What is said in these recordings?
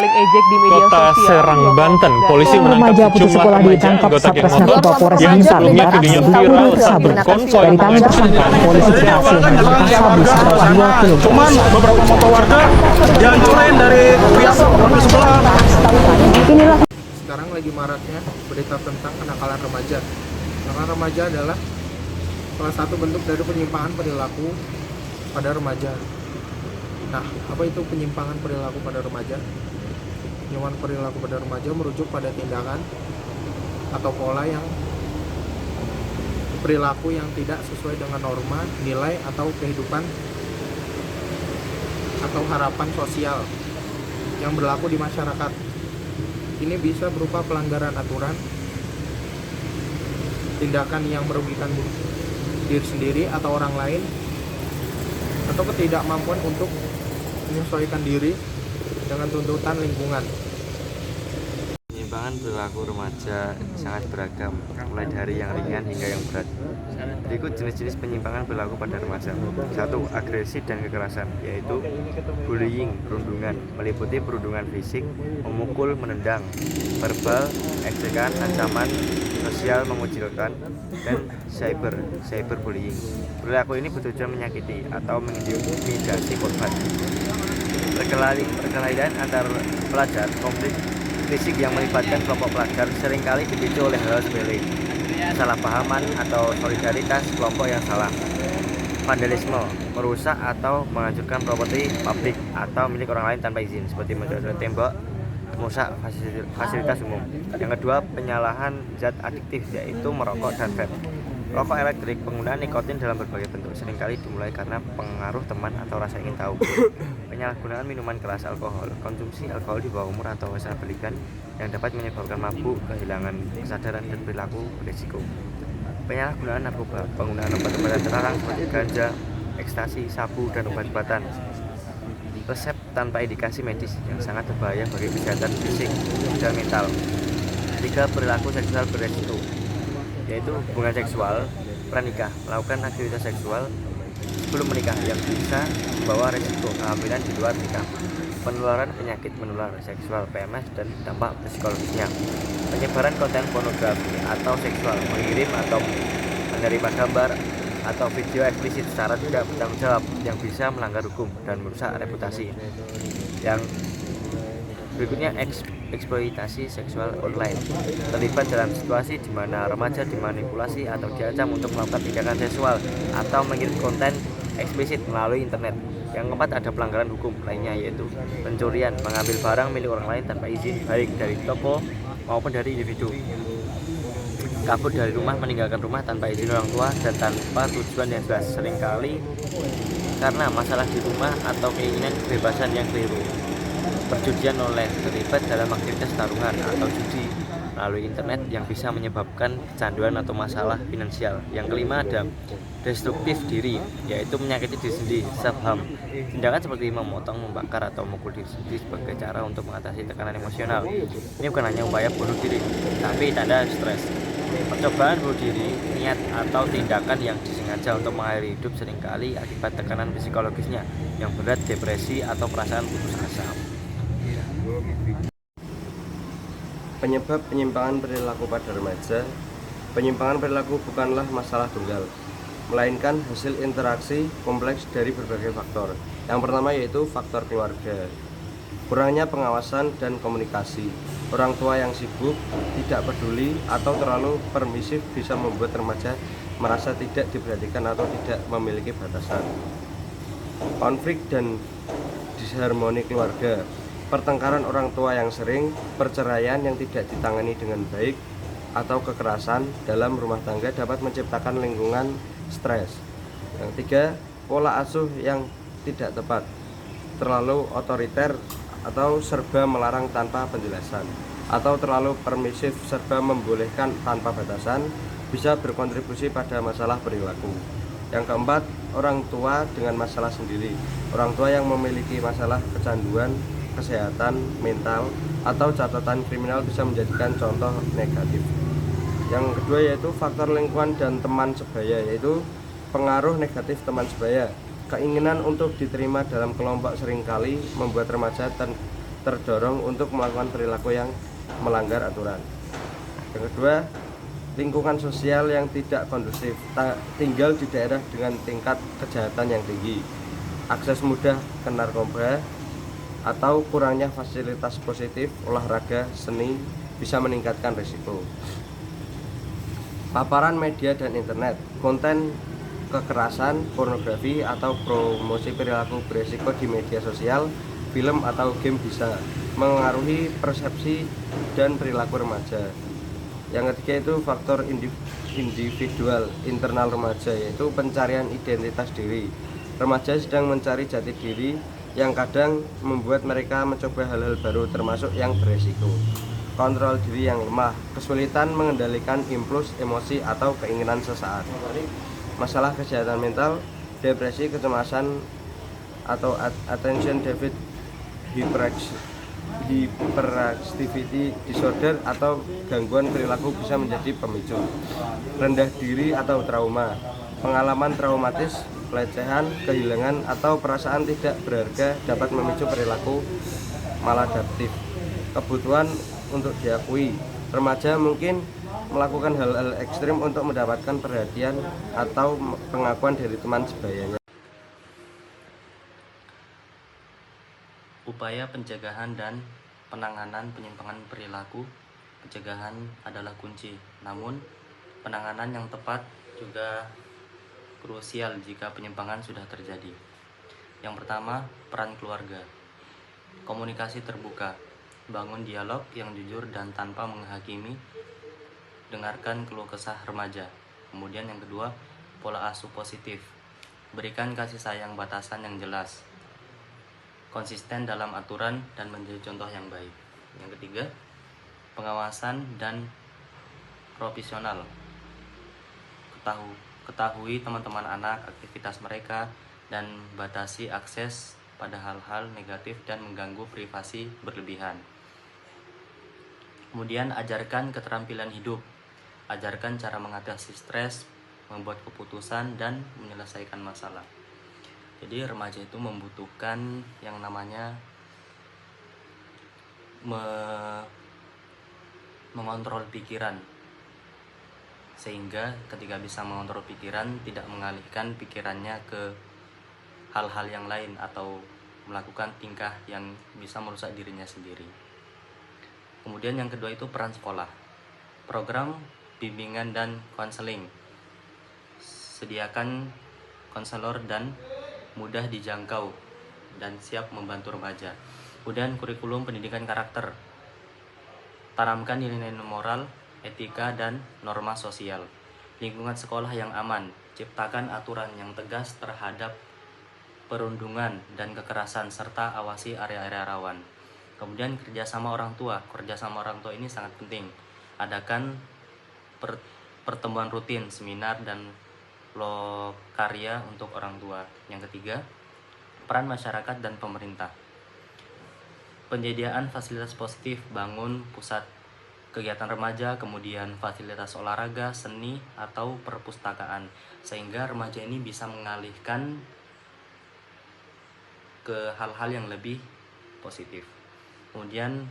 ejek di media Kota sosial. Serang, Banten, polisi Remaja menangkap putus sejumlah sekolah remaja ditangkap anggota geng Satres motor Narkoba Polres yang Blitar sebelumnya Barat videonya kabur viral kabur. saat berkonvoy Dari tangan dengan tersangka, polisi berhasil menangkap sabu seberat 2 kg. Cuman beberapa motor warga dihancurin dari pihak mobil sebelah. Inilah Sekarang lagi maraknya berita tentang kenakalan remaja. Kenakalan remaja adalah salah satu bentuk dari penyimpangan perilaku pada remaja. Nah, apa itu penyimpangan perilaku pada remaja? Penyimpangan perilaku pada remaja merujuk pada tindakan atau pola yang perilaku yang tidak sesuai dengan norma, nilai, atau kehidupan atau harapan sosial yang berlaku di masyarakat. Ini bisa berupa pelanggaran aturan, tindakan yang merugikan diri sendiri atau orang lain, atau ketidakmampuan untuk menyesuaikan diri dengan tuntutan lingkungan. Penyimpangan perilaku remaja sangat beragam, mulai dari yang ringan hingga yang berat. Berikut jenis-jenis penyimpangan perilaku pada remaja. 1. Agresi dan kekerasan, yaitu bullying, perundungan, meliputi perundungan fisik, memukul, menendang, verbal, ejekan, ancaman, sosial, mengucilkan, dan cyberbullying. Perilaku ini bertujuan menyakiti atau mengintimidasi korban. Perkelahian antar pelajar, konflik fisik yang melibatkan kelompok pelajar seringkali dipicu oleh hal sepele, kesalahpahaman atau solidaritas kelompok yang salah. Vandalisme, merusak atau menghancurkan properti publik atau milik orang lain tanpa izin, seperti mencocok tembok, merusak fasilitas umum. Yang kedua, penyalahan zat adiktif, yaitu merokok dan vape. Rokok elektrik, penggunaan nikotin dalam berbagai bentuk, seringkali dimulai karena pengaruh teman atau rasa ingin tahu. Penyalahgunaan minuman keras, alkohol, konsumsi alkohol di bawah umur atau usaha berlebihan yang dapat menyebabkan mabuk, kehilangan kesadaran, dan perilaku berisiko. Penyalahgunaan narkoba, penggunaan obat-obatan terlarang seperti ganja, ekstasi, sabu, dan obat-obatan resep tanpa indikasi medis yang sangat berbahaya bagi kesehatan fisik dan mental. 3. Perilaku seksual beresiko, yaitu hubungan seksual pranikah, melakukan aktivitas seksual sebelum menikah yang bisa membawa resiko kehamilan di luar nikah, penularan penyakit menular seksual PMS dan dampak psikologisnya, penyebaran konten pornografi atau seksual, mengirim atau menerima gambar atau video eksplisit secara tidak bertanggung jawab yang bisa melanggar hukum dan merusak reputasi. Yang berikutnya, eksploitasi seksual online, terlibat dalam situasi di mana remaja dimanipulasi atau diancam untuk melakukan tindakan seksual atau mengirim konten eksplisit melalui internet. Yang keempat, ada pelanggaran hukum lainnya, yaitu pencurian, mengambil barang milik orang lain tanpa izin, baik dari toko maupun dari individu, kabur dari rumah, meninggalkan rumah tanpa izin orang tua dan tanpa tujuan yang jelas, seringkali karena masalah di rumah atau keinginan kebebasan yang keliru. Perjudian online, terlibat dalam aktivitas taruhan atau judi melalui internet yang bisa menyebabkan kecanduan atau masalah finansial. Yang kelima, ada destruktif diri, yaitu menyakiti diri sendiri, self-harm. Tindakan seperti memotong, membakar, atau memukul diri sendiri sebagai cara untuk mengatasi tekanan emosional. Ini bukan hanya upaya bunuh diri, tapi tanda stres. Percobaan bunuh diri, niat atau tindakan yang disengaja untuk mengakhiri hidup seringkali akibat tekanan psikologisnya yang berat, depresi, atau perasaan putus asa. Penyebab penyimpangan perilaku pada remaja. Penyimpangan perilaku bukanlah masalah tunggal, melainkan hasil interaksi kompleks dari berbagai faktor. Yang pertama yaitu faktor keluarga, kurangnya pengawasan dan komunikasi. Orang tua yang sibuk, tidak peduli, atau terlalu permisif bisa membuat remaja merasa tidak diperhatikan atau tidak memiliki batasan. Konflik dan disharmoni keluarga, pertengkaran orang tua yang sering, perceraian yang tidak ditangani dengan baik, atau kekerasan dalam rumah tangga dapat menciptakan lingkungan stres. Yang tiga, pola asuh yang tidak tepat, terlalu otoriter atau serba melarang tanpa penjelasan, atau terlalu permisif serba membolehkan tanpa batasan, bisa berkontribusi pada masalah perilaku. Yang keempat, orang tua dengan masalah sendiri. Orang tua yang memiliki masalah kecanduan, kesehatan mental, atau catatan kriminal bisa menjadikan contoh negatif. Yang kedua yaitu faktor lingkungan dan teman sebaya, yaitu pengaruh negatif teman sebaya. Keinginan untuk diterima dalam kelompok seringkali membuat remaja terdorong untuk melakukan perilaku yang melanggar aturan. Yang kedua, lingkungan sosial yang tidak kondusif, tinggal di daerah dengan tingkat kejahatan yang tinggi, akses mudah ke narkoba, atau kurangnya fasilitas positif, olahraga, seni bisa meningkatkan risiko. Paparan media dan internet, konten kekerasan, pornografi, atau promosi perilaku berisiko di media sosial, film, atau game bisa mengaruhi persepsi dan perilaku remaja. Yang ketiga itu faktor individual internal remaja, yaitu pencarian identitas diri. Remaja sedang mencari jati diri yang kadang membuat mereka mencoba hal-hal baru termasuk yang beresiko. Kontrol diri yang lemah, kesulitan mengendalikan impuls, emosi, atau keinginan sesaat. Masalah kesehatan mental, depresi, kecemasan, atau attention deficit hyperactivity disorder atau gangguan perilaku bisa menjadi pemicu. Rendah diri atau trauma, pengalaman traumatis, pelecehan, kehilangan, atau perasaan tidak berharga dapat memicu perilaku maladaptif. Kebutuhan untuk diakui, remaja mungkin melakukan hal-hal ekstrim untuk mendapatkan perhatian atau pengakuan dari teman sebayanya. Upaya pencegahan dan penanganan penyimpangan perilaku. Pencegahan adalah kunci, namun penanganan yang tepat juga krusial jika penyimpangan sudah terjadi. Yang pertama, peran keluarga. Komunikasi terbuka, bangun dialog yang jujur dan tanpa menghakimi, dengarkan keluh kesah remaja. Kemudian yang kedua, pola asuh positif. Berikan kasih sayang batasan yang jelas, konsisten dalam aturan dan menjadi contoh yang baik. Yang ketiga, pengawasan dan profesional. Ketahui teman-teman anak, aktivitas mereka, dan batasi akses pada hal-hal negatif dan mengganggu privasi berlebihan. Kemudian ajarkan keterampilan hidup. Ajarkan cara mengatasi stres, membuat keputusan, dan menyelesaikan masalah. Jadi remaja itu membutuhkan yang namanya mengontrol pikiran, sehingga ketika bisa mengontrol pikiran tidak mengalihkan pikirannya ke hal-hal yang lain atau melakukan tingkah yang bisa merusak dirinya sendiri. Kemudian yang kedua itu peran sekolah. Program bimbingan dan konseling. Sediakan konselor dan mudah dijangkau dan siap membantu remaja. Kemudian kurikulum pendidikan karakter. Tanamkan nilai-nilai moral, etika, dan norma sosial. Lingkungan sekolah yang aman. Ciptakan aturan yang tegas terhadap perundungan dan kekerasan serta awasi area-area rawan. Kemudian kerjasama orang tua. Kerjasama orang tua ini sangat penting. Adakan pertemuan rutin, seminar, dan lokarya untuk orang tua. Yang ketiga, peran masyarakat dan pemerintah. Penyediaan fasilitas positif, bangun pusat kegiatan remaja, kemudian fasilitas olahraga, seni, atau perpustakaan, sehingga remaja ini bisa mengalihkan ke hal-hal yang lebih positif. Kemudian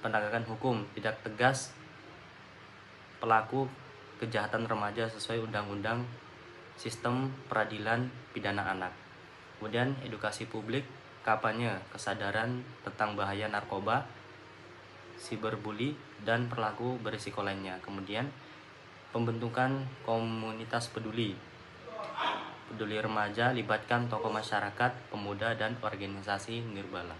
penegakan hukum, tidak tegas pelaku kejahatan remaja sesuai undang-undang sistem peradilan pidana anak. Kemudian edukasi publik, kampanye kesadaran tentang bahaya narkoba, siberbuli, dan perilaku berisiko lainnya. Kemudian pembentukan komunitas peduli remaja, libatkan tokoh masyarakat, pemuda, dan organisasi nirlaba.